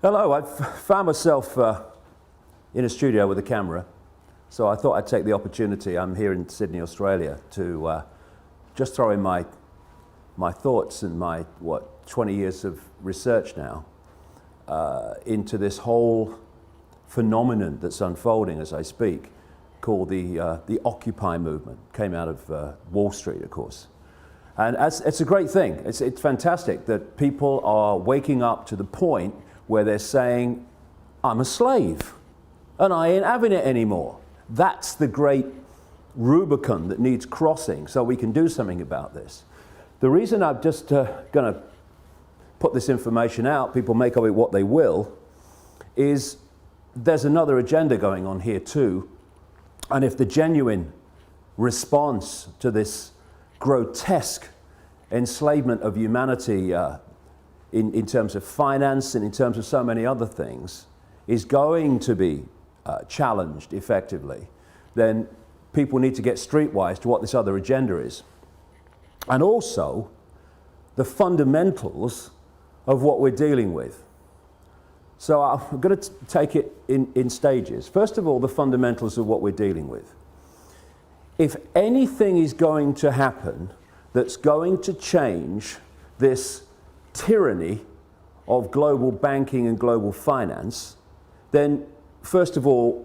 Hello, I've found myself in a studio with a camera, so I thought I'd take the opportunity. I'm here in Sydney, Australia, to just throw in my thoughts and my 20 years of research now into this whole phenomenon that's unfolding as I speak, called the Occupy movement. Came out of Wall Street, of course. And it's a great thing. It's fantastic that people are waking up to the point where they're saying, I'm a slave and I ain't having it anymore. That's the great Rubicon that needs crossing so we can do something about this. The reason I'm just going to put this information out, people make of it what they will, is there's another agenda going on here too. And if the genuine response to this grotesque enslavement of humanity in terms of finance and in terms of so many other things is going to be challenged effectively, then people need to get streetwise to what this other agenda is. And also the fundamentals of what we're dealing with. So I'm going to take it in stages. First of all, the fundamentals of what we're dealing with. If anything is going to happen that's going to change this tyranny of global banking and global finance, then first of all,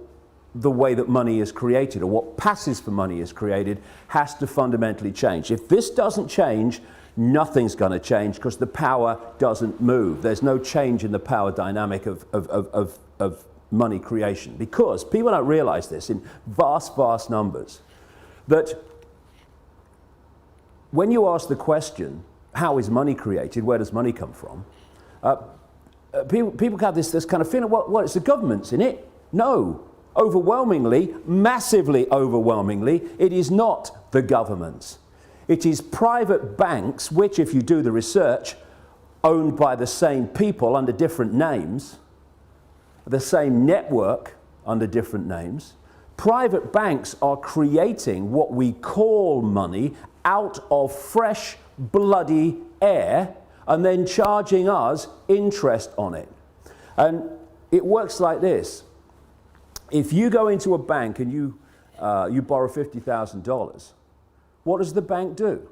the way that money is created, or what passes for money is created, has to fundamentally change. If this doesn't change, nothing's going to change because the power doesn't move. There's no change in the power dynamic of money creation, because people don't realize this in vast, vast numbers, that when you ask the question, how is money created? Where does money come from? People have this kind of feeling, what, it's the government's in it? No. Overwhelmingly, massively overwhelmingly, it is not the government's. It is private banks, which, if you do the research, owned by the same people under different names, the same network under different names. Private banks are creating what we call money out of fresh, bloody air, and then charging us interest on it. And it works like this. If you go into a bank and you borrow $50,000, what does the bank do?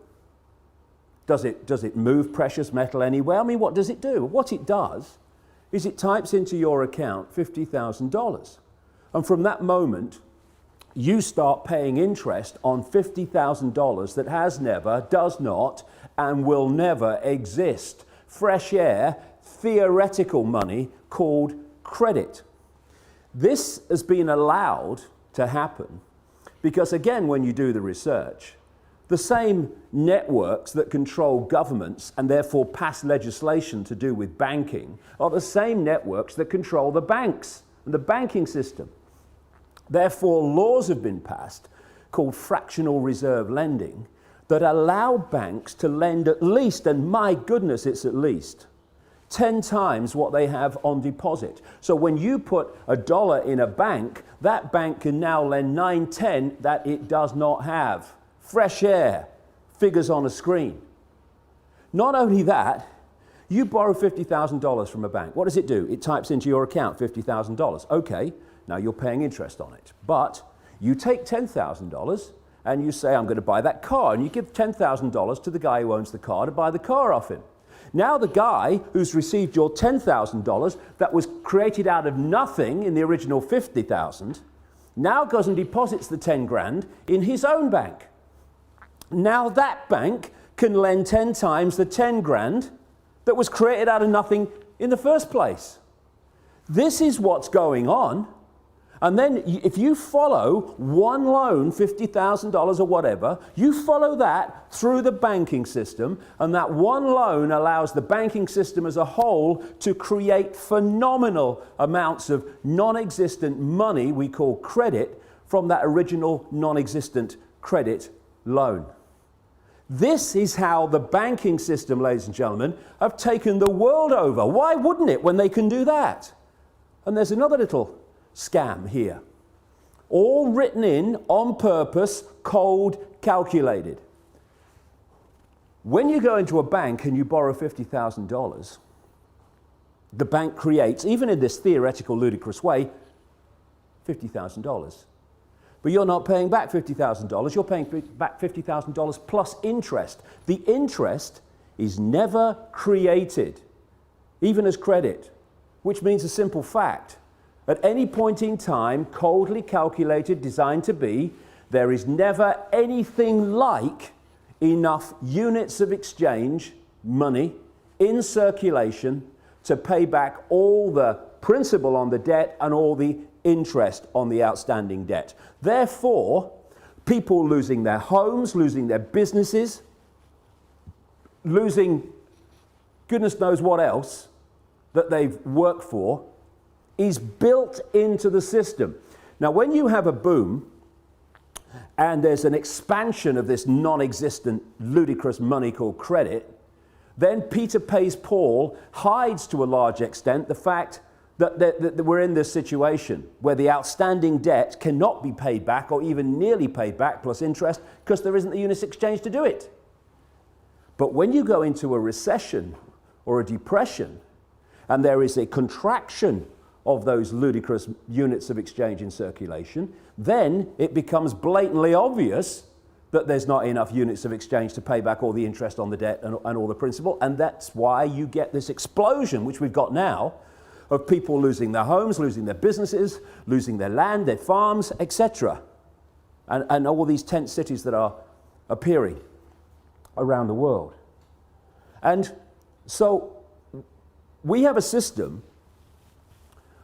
Does it move precious metal anywhere? I mean, what does it do? What it does is it types into your account $50,000. And from that moment, you start paying interest on $50,000 that has never, does not, and will never exist. Fresh air, theoretical money called credit. This has been allowed to happen because, again, when you do the research, the same networks that control governments and therefore pass legislation to do with banking are the same networks that control the banks and the banking system. Therefore, laws have been passed called fractional reserve lending that allow banks to lend at least, and my goodness, it's at least 10 times what they have on deposit. So when you put $1 in a bank, that bank can now lend 9/10 that it does not have. Fresh air, figures on a screen. Not only that, you borrow $50,000 from a bank. What does it do? It types into your account $50,000. Okay, now you're paying interest on it. But you take $10,000 and you say, I'm going to buy that car, and you give $10,000 to the guy who owns the car to buy the car off him. Now the guy who's received your $10,000 that was created out of nothing in the original $50,000 now goes and deposits the 10 grand in his own bank. Now that bank can lend 10 times the 10 grand that was created out of nothing in the first place. This is what's going on. And then if you follow one loan, $50,000 or whatever, you follow that through the banking system, and that one loan allows the banking system as a whole to create phenomenal amounts of non-existent money we call credit from that original non-existent credit loan. This is how the banking system, ladies and gentlemen, have taken the world over. Why wouldn't it when they can do that? And there's another little scam here. All written in on purpose, cold, calculated. When you go into a bank and you borrow $50,000, the bank creates, even in this theoretical, ludicrous way, $50,000. But you're not paying back $50,000, you're paying back $50,000 plus interest. The interest is never created, even as credit, which means a simple fact. At any point in time, coldly calculated, designed to be, there is never anything like enough units of exchange, money, in circulation to pay back all the principal on the debt and all the interest on the outstanding debt. Therefore, people losing their homes, losing their businesses, losing goodness knows what else that they've worked for is built into the system. Now, when you have a boom and there's an expansion of this non-existent, ludicrous money called credit, then Peter pays Paul hides to a large extent the fact that we're in this situation where the outstanding debt cannot be paid back or even nearly paid back plus interest because there isn't the units exchange to do it. But when you go into a recession or a depression and there is a contraction of those ludicrous units of exchange in circulation, then it becomes blatantly obvious that there's not enough units of exchange to pay back all the interest on the debt and all the principal, and that's why you get this explosion, which we've got now, of people losing their homes, losing their businesses, losing their land, their farms, etc. And all these tent cities that are appearing around the world. And so we have a system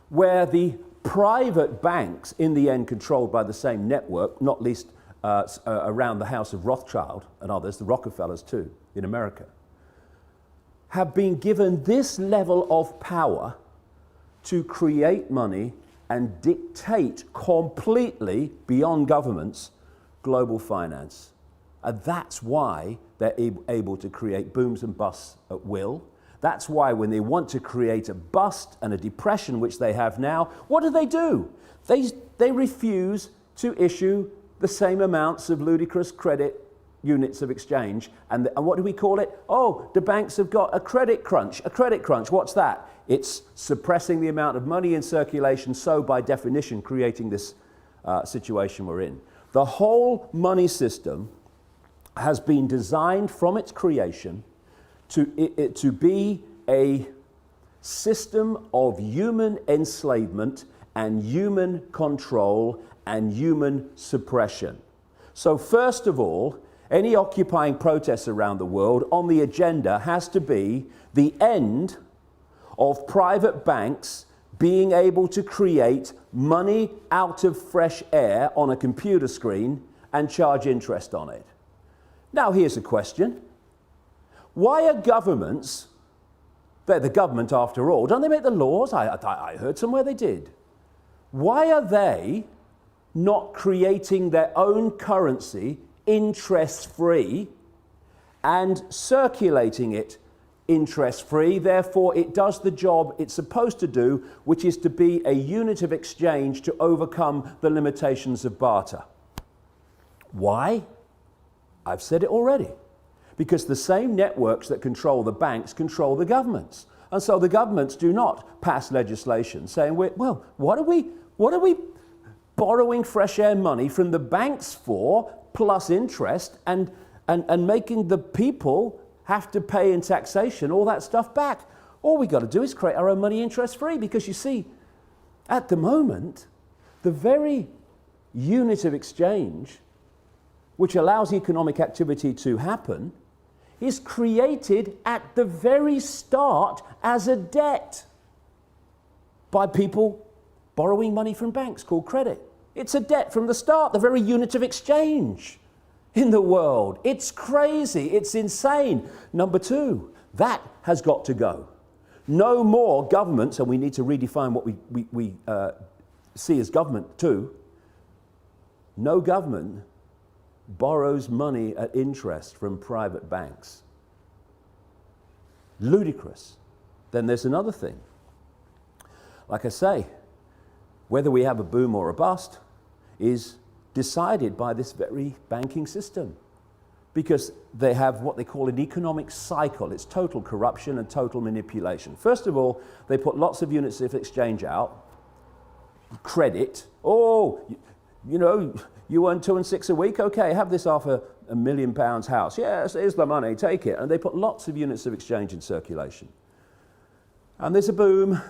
where the private banks, in the end controlled by the same network, not least around the house of Rothschild and others, the Rockefellers too, in America, have been given this level of power to create money and dictate completely, beyond governments, global finance. And that's why they're able to create booms and busts at will. That's why when they want to create a bust and a depression, which they have now, what do? They refuse to issue the same amounts of ludicrous credit units of exchange. And what do we call it? Oh, the banks have got a credit crunch. A credit crunch, what's that? It's suppressing the amount of money in circulation, so by definition creating this situation we're in. The whole money system has been designed from its creation to be a system of human enslavement and human control and human suppression. So first of all, any occupying protests around the world on the agenda has to be the end of private banks being able to create money out of fresh air on a computer screen and charge interest on it. Now here's a question. Why are governments, they're the government after all, don't they make the laws? I heard somewhere they did. Why are they not creating their own currency interest-free and circulating it interest-free? Therefore, it does the job it's supposed to do, which is to be a unit of exchange to overcome the limitations of barter. Why? I've said it already. Because the same networks that control the banks control the governments. And so the governments do not pass legislation saying, well, what are we borrowing fresh air money from the banks for, plus interest, and making the people have to pay in taxation all that stuff back? All we got to do is create our own money interest-free, because you see, at the moment, the very unit of exchange which allows economic activity to happen is created at the very start as a debt by people borrowing money from banks called credit. It's a debt from the start, the very unit of exchange in the world. It's crazy, it's insane. Number two, that has got to go. No more governments, and we need to redefine what we see as government too. No government borrows money at interest from private banks. Ludicrous. Then there's another thing. Like I say, whether we have a boom or a bust is decided by this very banking system. because they have what they call an economic cycle. It's total corruption and total manipulation. First of all, they put lots of units of exchange out, credit. Oh, you know, you earn 2 and 6 a week? Okay, have this £500,000 house. Yes, here's the money, take it. And they put lots of units of exchange in circulation. And there's a boom,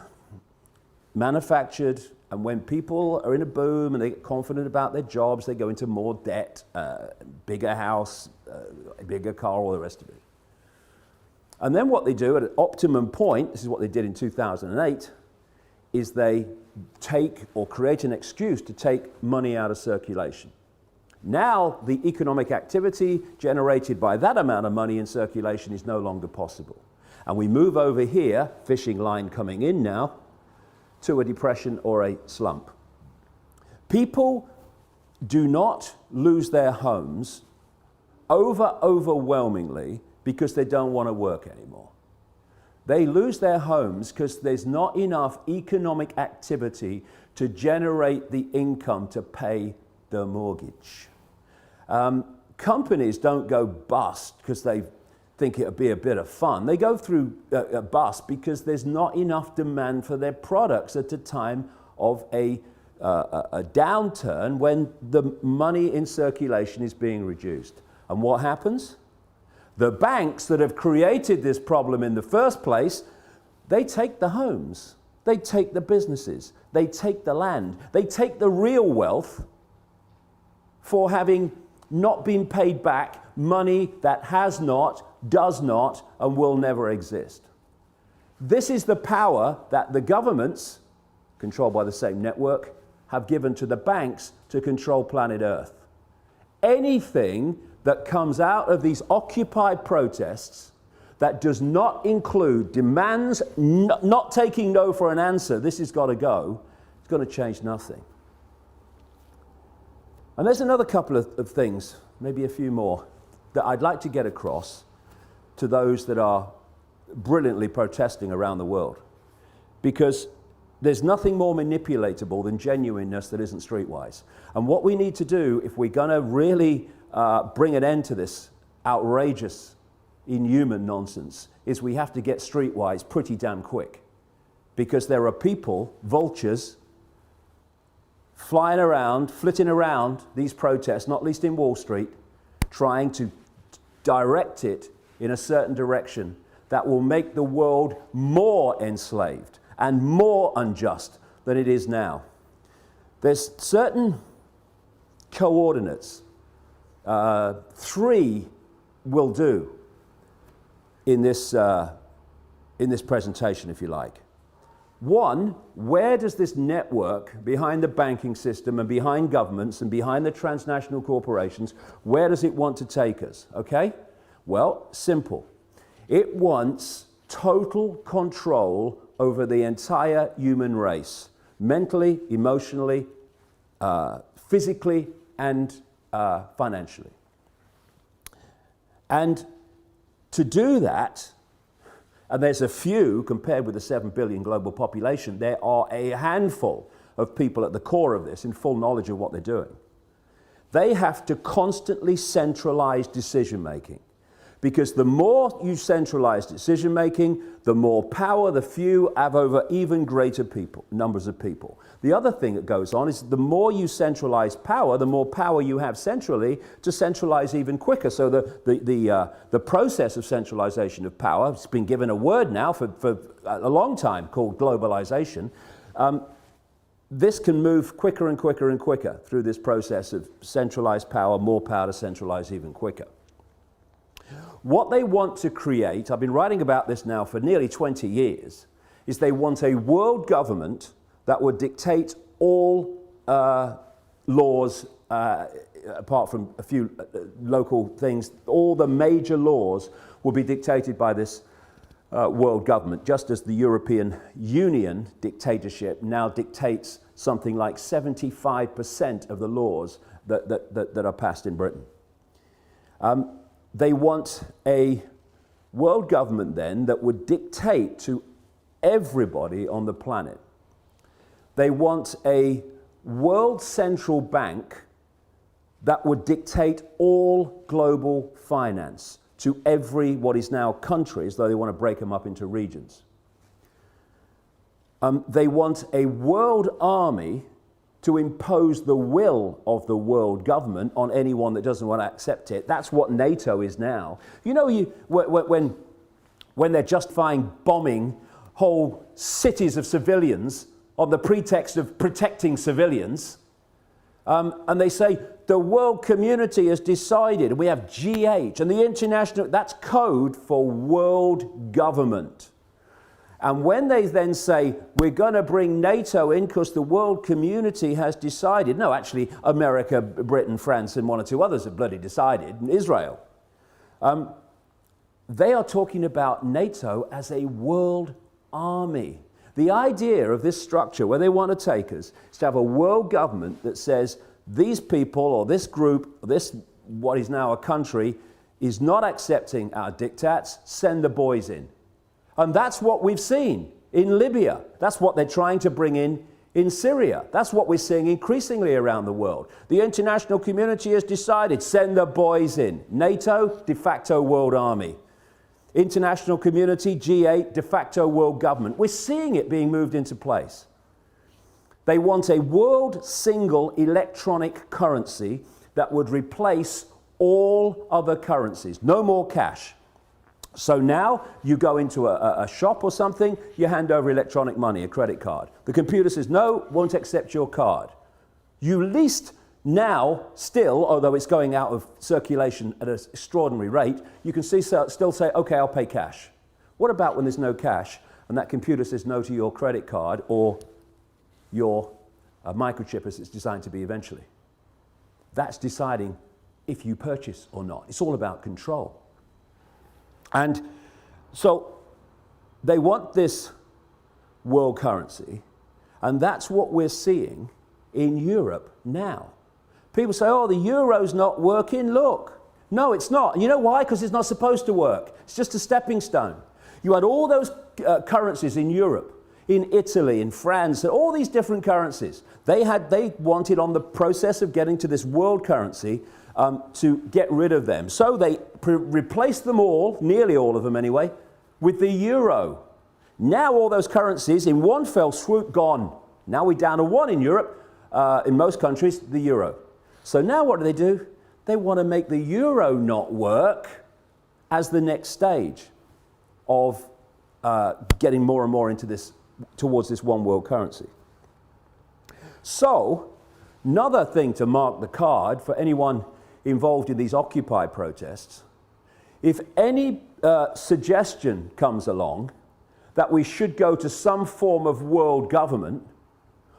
manufactured, and when people are in a boom and they get confident about their jobs, they go into more debt, bigger house, bigger car, all the rest of it. And then what they do at an optimum point, this is what they did in 2008, is they take or create an excuse to take money out of circulation. Now the economic activity generated by that amount of money in circulation is no longer possible. And we move over here, fishing line coming in now, to a depression or a slump. People do not lose their homes overwhelmingly because they don't want to work anymore. They lose their homes because there's not enough economic activity to generate the income to pay the mortgage. Companies don't go bust because they think it would be a bit of fun. They go through a bust because there's not enough demand for their products at a time of a downturn when the money in circulation is being reduced. And what happens? The banks that have created this problem in the first place, they take the homes, they take the businesses, they take the land, they take the real wealth for having not been paid back money that has not, does not, and will never exist. This is the power that the governments, controlled by the same network, have given to the banks to control planet Earth. Anything that comes out of these Occupy protests that does not include demands, not taking no for an answer, this has got to go, it's going to change nothing. And there's another couple of things, maybe a few more, that I'd like to get across to those that are brilliantly protesting around the world. Because there's nothing more manipulatable than genuineness that isn't streetwise. And what we need to do, if we're going to really bring an end to this outrageous, inhuman nonsense, is we have to get streetwise pretty damn quick. Because there are people, vultures, flying around, flitting around these protests, not least in Wall Street, trying to direct it in a certain direction that will make the world more enslaved and more unjust than it is now. There's certain coordinates, 3 will do in this presentation, if you like. 1, where does this network behind the banking system and behind governments and behind the transnational corporations, where does it want to take us? Okay? Well, simple. It wants total control over the entire human race, mentally, emotionally, physically, and financially. And to do that, and there's a few, compared with the 7 billion global population, there are a handful of people at the core of this in full knowledge of what they're doing. They have to constantly centralize decision-making. Because the more you centralize decision-making, the more power the few have over even greater numbers of people. The other thing that goes on is the more you centralize power, the more power you have centrally to centralize even quicker. So the process of centralization of power, it's been given a word now for a long time called globalization. This can move quicker and quicker and quicker through this process of centralized power, more power to centralize even quicker. What they want to create, I've been writing about this now for nearly 20 years, is they want a world government that would dictate all laws, apart from a few local things. All the major laws will be dictated by this world government, just as the European Union dictatorship now dictates something like 75% of the laws that are passed in Britain. They want a world government then that would dictate to everybody on the planet. They want a world central bank that would dictate all global finance to every what is now countries, though they want to break them up into regions. They want a world army to impose the will of the world government on anyone that doesn't want to accept it. That's what NATO is now. You know, when they're justifying bombing whole cities of civilians on the pretext of protecting civilians, and they say the world community has decided, and we have GH, and the international, that's code for world government. And when they then say, we're going to bring NATO in because the world community has decided, no, actually, America, Britain, France, and one or two others have bloody decided, and Israel. They are talking about NATO as a world army. The idea of this structure, where they want to take us, is to have a world government that says, these people, or this group, or this, what is now a country, is not accepting our diktats, send the boys in. And that's what we've seen in Libya. That's what they're trying to bring in Syria. That's what we're seeing increasingly around the world. The international community has decided, send the boys in. NATO, de facto world army. International community, G8, de facto world government. We're seeing it being moved into place. They want a world single electronic currency that would replace all other currencies. No more cash. So now you go into a shop or something, you hand over electronic money, a credit card. The computer says, no, won't accept your card. You least now, still, although it's going out of circulation at an extraordinary rate, you can still say, okay, I'll pay cash. What about when there's no cash and that computer says no to your credit card or your microchip as it's designed to be eventually? That's deciding if you purchase or not. It's all about control. And so they want this world currency, and that's what we're seeing in Europe now. People say, oh, the euro's not working. Look. No, it's not. And you know why? Because it's not supposed to work. It's just a stepping stone. You had all those currencies in Europe, in Italy, in France, all these different currencies. They wanted on the process of getting to this world currency to get rid of them. So they replaced them all, nearly all of them anyway, with the euro. Now all those currencies in one fell swoop gone. Now we're down to one in Europe, in most countries, the euro. So now what do? They want to make the euro not work as the next stage of getting more and more into this, towards this one world currency. So, another thing to mark the card for anyone involved in these Occupy protests, if any suggestion comes along that we should go to some form of world government,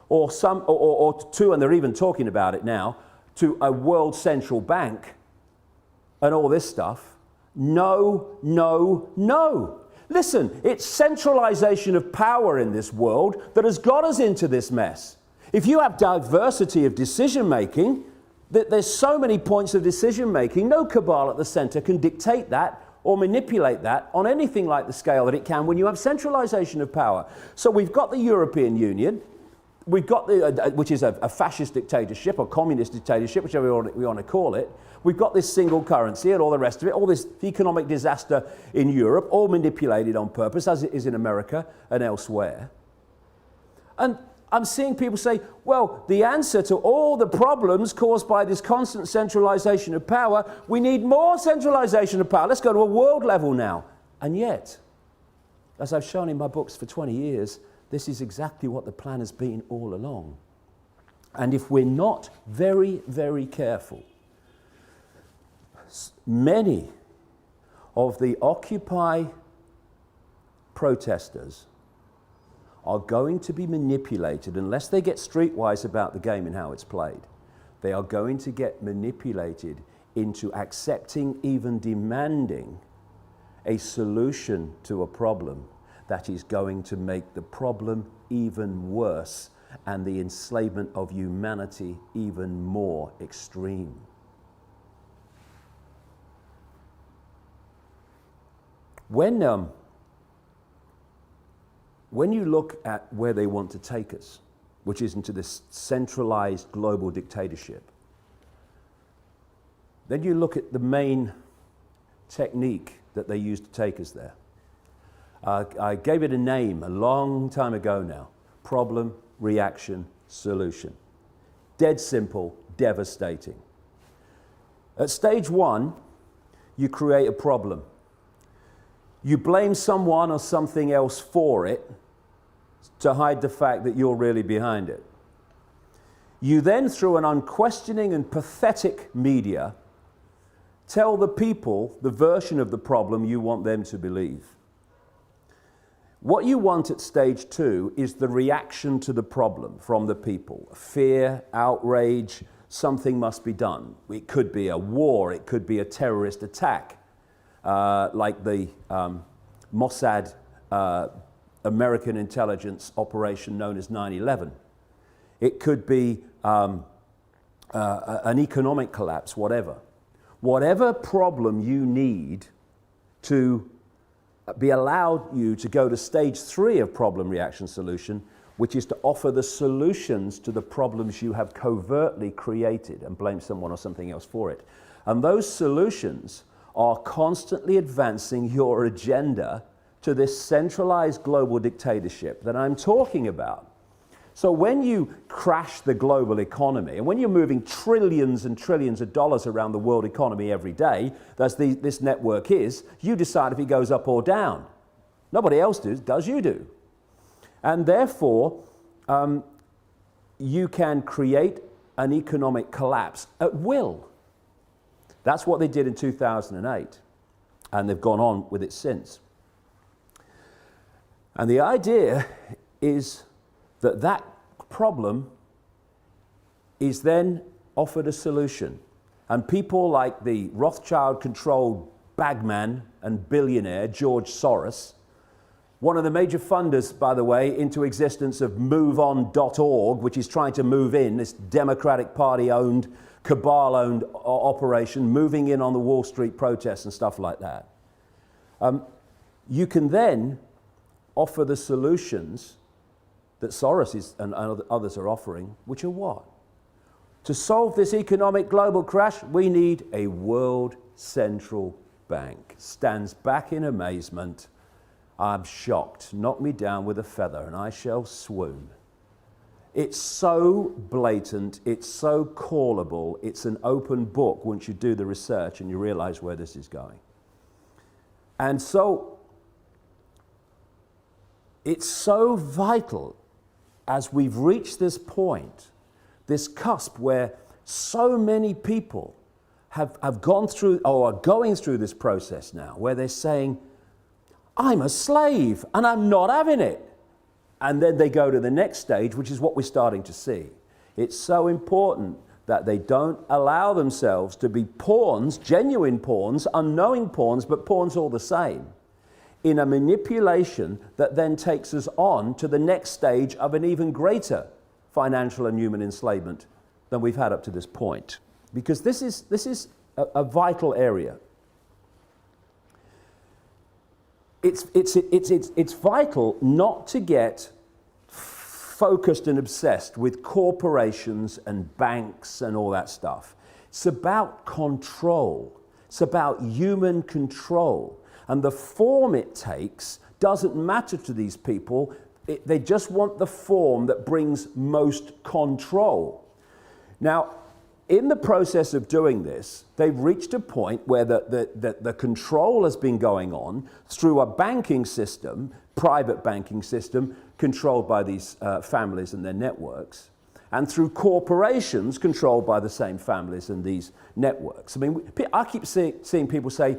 or to, and they're even talking about it now, to a world central bank and all this stuff, no, no, no. Listen, it's centralization of power in this world that has got us into this mess. If you have diversity of decision making, there's so many points of decision making, no cabal at the center can dictate that or manipulate that on anything like the scale that it can when you have centralization of power. So we've got the European Union, we've got which is a fascist dictatorship or communist dictatorship, whichever we want to call it. We've got this single currency and all the rest of it, all this economic disaster in Europe, all manipulated on purpose, as it is in America and elsewhere. And I'm seeing people say, well, the answer to all the problems caused by this constant centralization of power, we need more centralization of power. Let's go to a world level now. And yet, as I've shown in my books for 20 years, this is exactly what the plan has been all along. And if we're not very, very careful, many of the Occupy protesters are going to be manipulated, unless they get streetwise about the game and how it's played. They are going to get manipulated into accepting, even demanding, a solution to a problem that is going to make the problem even worse and the enslavement of humanity even more extreme. When you look at where they want to take us, which is into this centralized global dictatorship, then you look at the main technique that they used to take us there. I gave it a name a long time ago now. Problem, reaction, solution. Dead simple, devastating. At stage one, you create a problem. You blame someone or something else for it to hide the fact that you're really behind it. You then, through an unquestioning and pathetic media, tell the people the version of the problem you want them to believe. What you want at stage two is the reaction to the problem from the people. Fear, outrage, something must be done. It could be a war, it could be a terrorist attack, like the Mossad American intelligence operation known as 9/11. It could be an economic collapse, whatever. Whatever problem you need to be allowed you to go to stage 3 of problem, reaction, solution, which is to offer the solutions to the problems you have covertly created and blame someone or something else for it. And those solutions are constantly advancing your agenda to this centralized global dictatorship that I'm talking about. So when you crash the global economy, and when you're moving trillions and trillions of dollars around the world economy every day, as this network is, you decide if it goes up or down. Nobody else does, you do. And therefore, you can create an economic collapse at will. That's what they did in 2008, and they've gone on with it since. And the idea is that problem is then offered a solution. And people like the Rothschild-controlled bagman and billionaire George Soros, one of the major funders, by the way, into existence of MoveOn.org, which is trying to move in, this Democratic Party-owned, cabal-owned operation, moving in on the Wall Street protests and stuff like that. You can then offer the solutions that Soros and others are offering, which are what? To solve this economic global crash, we need a world central bank. Stands back in amazement. I'm shocked. Knock me down with a feather and I shall swoon. It's so blatant, it's so callable, it's an open book once you do the research and you realize where this is going. And so, it's so vital as we've reached this point, this cusp where so many people have gone through or are going through this process now, where they're saying, I'm a slave and I'm not having it. And then they go to the next stage, which is what we're starting to see. It's so important that they don't allow themselves to be pawns, genuine pawns, unknowing pawns, but pawns all the same, in a manipulation that then takes us on to the next stage of an even greater financial and human enslavement than we've had up to this point. Because this is a vital area. It's vital not to get focused and obsessed with corporations and banks and all that stuff. It's about control. It's about human control. And the form it takes doesn't matter to these people. They just want the form that brings most control. Now, in the process of doing this, they've reached a point where the control has been going on through a banking system, private banking system, controlled by these families and their networks, and through corporations controlled by the same families and these networks. I mean, I keep seeing people say,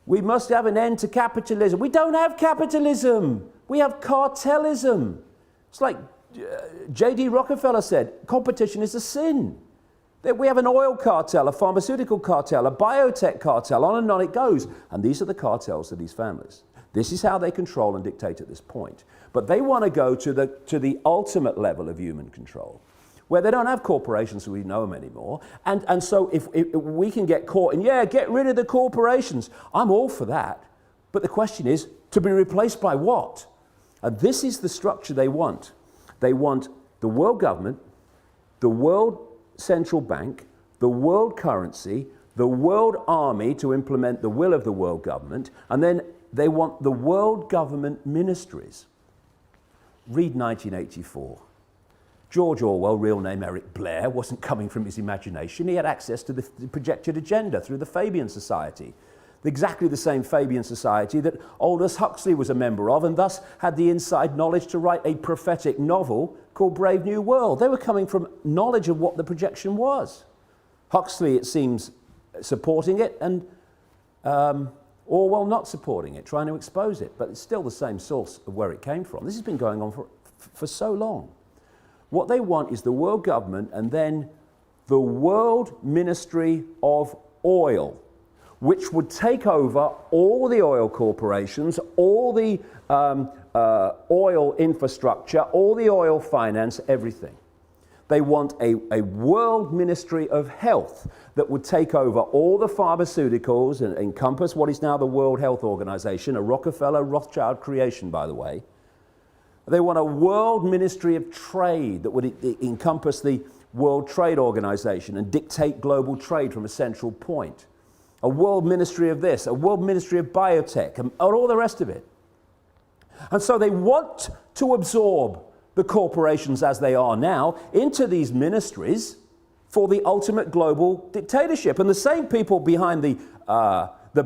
we must have an end to capitalism. We don't have capitalism. We have cartelism. It's like J.D. Rockefeller said, competition is a sin. We have an oil cartel, a pharmaceutical cartel, a biotech cartel, on and on it goes. And these are the cartels of these families. This is how they control and dictate at this point. But they want to go to the ultimate level of human control, where they don't have corporations, so we know them anymore. And so if we can get caught in, get rid of the corporations, I'm all for that. But the question is, to be replaced by what? And this is the structure they want. They want the world government, the world central bank, the world currency, the world army to implement the will of the world government, and then they want the world government ministries. Read 1984. George Orwell, real name Eric Blair, wasn't coming from his imagination. He had access to the projected agenda through the Fabian Society. Exactly the same Fabian Society that Aldous Huxley was a member of, and thus had the inside knowledge to write a prophetic novel called Brave New World. They were coming from knowledge of what the projection was. Huxley, it seems, supporting it, and Orwell not supporting it, trying to expose it. But it's still the same source of where it came from. This has been going on for so long. What they want is the world government and then the World Ministry of Oil, which would take over all the oil corporations, all the oil infrastructure, all the oil finance, everything. They want a World Ministry of Health that would take over all the pharmaceuticals and encompass what is now the World Health Organization, a Rockefeller Rothschild creation, by the way. They want a World Ministry of Trade that would encompass the World Trade Organization and dictate global trade from a central point. A World Ministry of this, a World Ministry of Biotech, and all the rest of it. And so they want to absorb the corporations as they are now into these ministries for the ultimate global dictatorship. And the same people behind the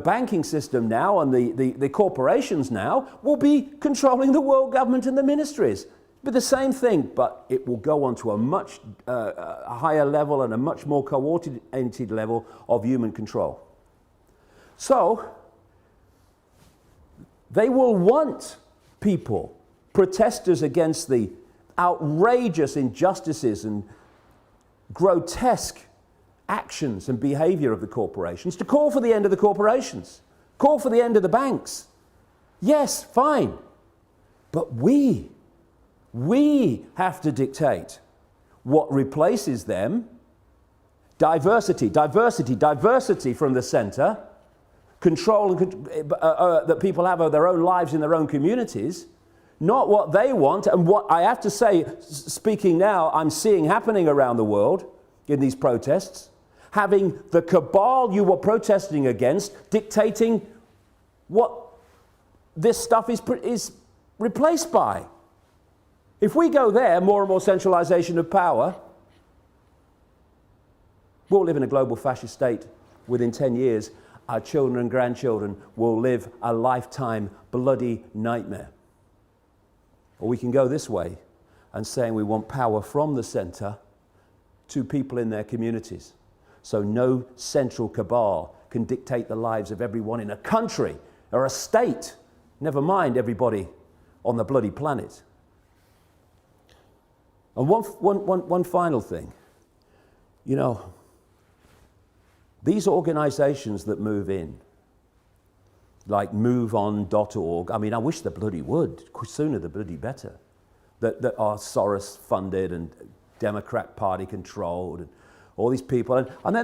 banking system now and the corporations now will be controlling the world government and the ministries. But the same thing, but it will go on to a much higher level and a much more coordinated level of human control. So, they will want people, protesters against the outrageous injustices and grotesque actions and behavior of the corporations, to call for the end of the corporations, call for the end of the banks. Yes, fine. But we have to dictate what replaces them. Diversity from the center. Control that people have of their own lives in their own communities, not what they want. And what I have to say, speaking now, I'm seeing happening around the world in these protests, having the cabal you were protesting against dictating what this stuff is replaced by. If we go there, more and more centralization of power, we'll live in a global fascist state within 10 years. Our children and grandchildren will live a lifetime bloody nightmare. Or we can go this way and saying we want power from the center to people in their communities. So no central cabal can dictate the lives of everyone in a country or a state, never mind everybody on the bloody planet. And one final thing. You know, these organizations that move in, like moveon.org, I mean, I wish the bloody would, sooner the bloody better, that are Soros funded and Democrat Party controlled and all these people. And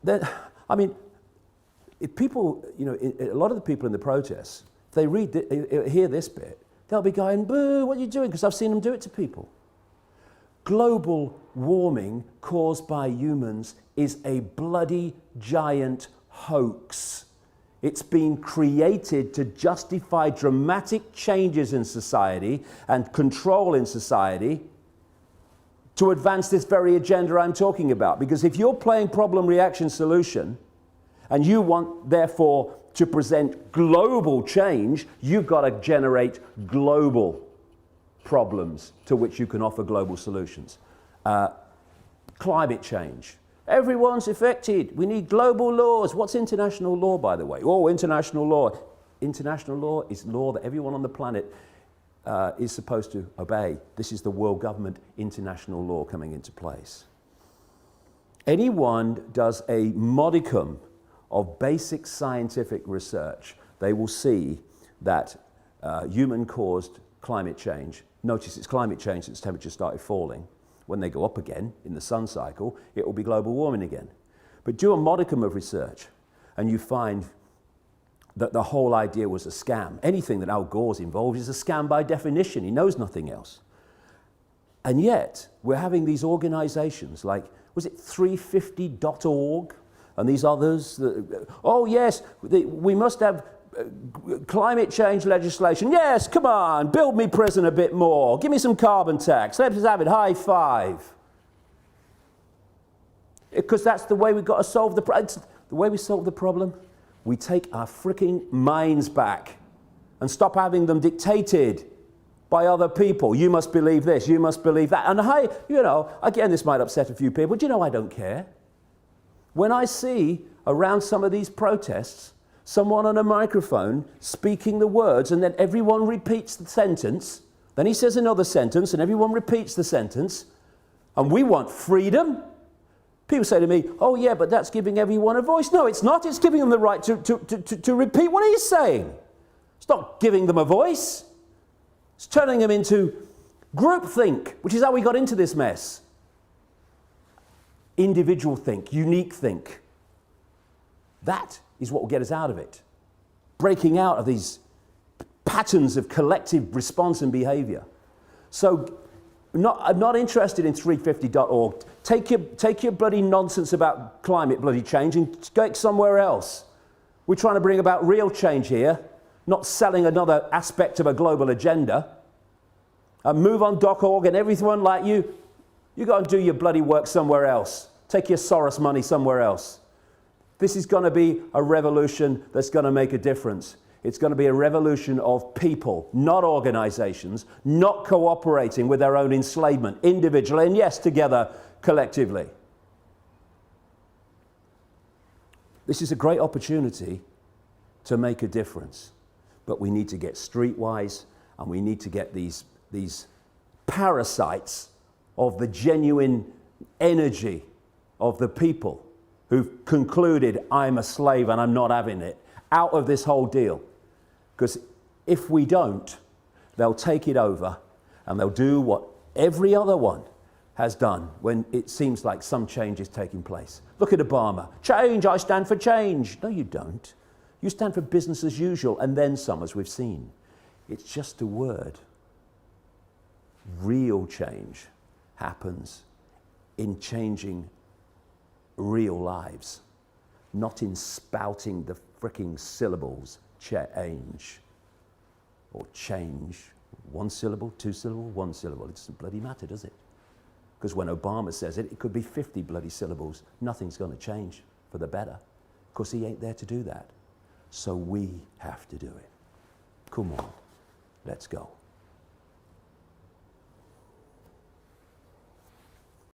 then I mean, if people, you know, a lot of the people in the protests, if they hear this bit, they'll be going, boo, what are you doing? Because I've seen them do it to people. Global warming caused by humans is a bloody giant hoax. It's been created to justify dramatic changes in society and control in society to advance this very agenda I'm talking about. Because if you're playing problem, reaction, solution, and you want, therefore, to present global change, you've got to generate global problems to which you can offer global solutions. Climate change. Everyone's affected. We need global laws. What's international law, by the way? Oh, international law. International law is law that everyone on the planet is supposed to obey. This is the world government international law coming into place. Anyone does a modicum of basic scientific research, they will see that human-caused climate change, notice it's climate change since temperatures started falling. When they go up again in the sun cycle, it will be global warming again. But do a modicum of research and you find that the whole idea was a scam. Anything that Al Gore's involved is a scam by definition. He knows nothing else. And yet, we're having these organizations like, was it 350.org? and these others, oh yes, we must have climate change legislation. Yes, come on, build me prison a bit more. Give me some carbon tax. Let's have it, high five. Because that's the way we've got to solve the problem. The way we solve the problem, we take our freaking minds back and stop having them dictated by other people. You must believe this, you must believe that. And again, this might upset a few people, but I don't care. When I see around some of these protests, someone on a microphone speaking the words, and then everyone repeats the sentence, then he says another sentence, and everyone repeats the sentence, and we want freedom. People say to me, oh yeah, but that's giving everyone a voice. No, it's not. It's giving them the right to repeat what he's saying. It's not giving them a voice. It's turning them into groupthink, which is how we got into this mess. Individual think, unique think. That is what will get us out of it. Breaking out of these patterns of collective response and behavior. So, I'm not interested in 350.org. Take your bloody nonsense about climate bloody change and go somewhere else. We're trying to bring about real change here, not selling another aspect of a global agenda. And move on .org and everyone like you go and do your bloody work somewhere else. Take your Soros money somewhere else. This is going to be a revolution that's going to make a difference. It's going to be a revolution of people, not organizations, not cooperating with their own enslavement, individually, and yes, together, collectively. This is a great opportunity to make a difference. But we need to get streetwise, and we need to get these parasites of the genuine energy of the people who've concluded, I'm a slave and I'm not having it, out of this whole deal. Because if we don't, they'll take it over and they'll do what every other one has done when it seems like some change is taking place. Look at Obama. Change, I stand for change. No, you don't. You stand for business as usual and then some, as we've seen. It's just a word. Real change happens in changing real lives, not in spouting the fricking syllables change or change. One syllable, two syllable, one syllable. It doesn't bloody matter, does it? Because when Obama says it, it could be 50 bloody syllables. Nothing's going to change for the better because he ain't there to do that. So we have to do it. Come on, let's go.